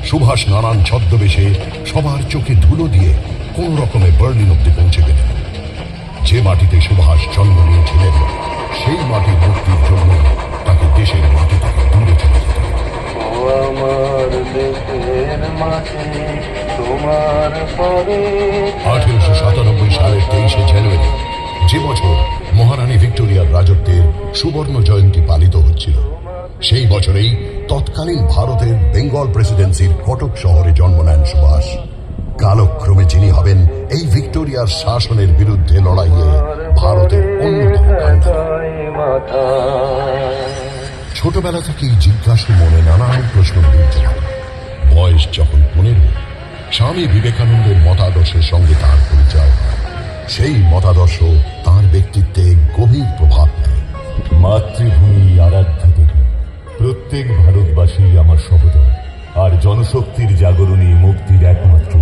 সুভাষ নানান ছদ্মবেশে সবার চোখে ধুলো দিয়ে কোন রকমে বার্লিন অব্দি পৌঁছে গেলেন। যে মাটিতে সুভাষ জন্ম নিয়েছিলেন সেই মাটির মুক্তির জন্য তাকে দেশের মাটি থেকে দূরে চলে যেতে হবে। 1897 সালের 23শে জানুয়ারি, যে বছর মহারানী ভিক্টোরিয়ার রাজত্বের সুবর্ণ জয়ন্তী পালিত হচ্ছিল, সেই বছরেই তৎকালীন ভারতের বেঙ্গল প্রেসিডেন্সির কটক শহরে জন্ম নেন সুভাষ। কালক্রমে যিনি হবেন এই ভিক্টোরিয়ার শাসনের বিরুদ্ধে লড়াইয়ে ভারতের অন্যতম কান্ডারি। ছোটবেলা থেকেই জিজ্ঞাসু মনে নানান প্রশ্ন উঠছিল। বয়স যখন 15, স্বামী বিবেকানন্দের মতাদর্শের সঙ্গে তার পরিচয় হয়। সেই মতাদর্শ তার ব্যক্তিত্বে গভীর প্রভাব ফেলে। মাতৃভূমি আরাধ্য দেবী, প্রত্যেক ভারতবাসী আমার সহোদর, আর জনশক্তির জাগরণী মুক্তির একমাত্র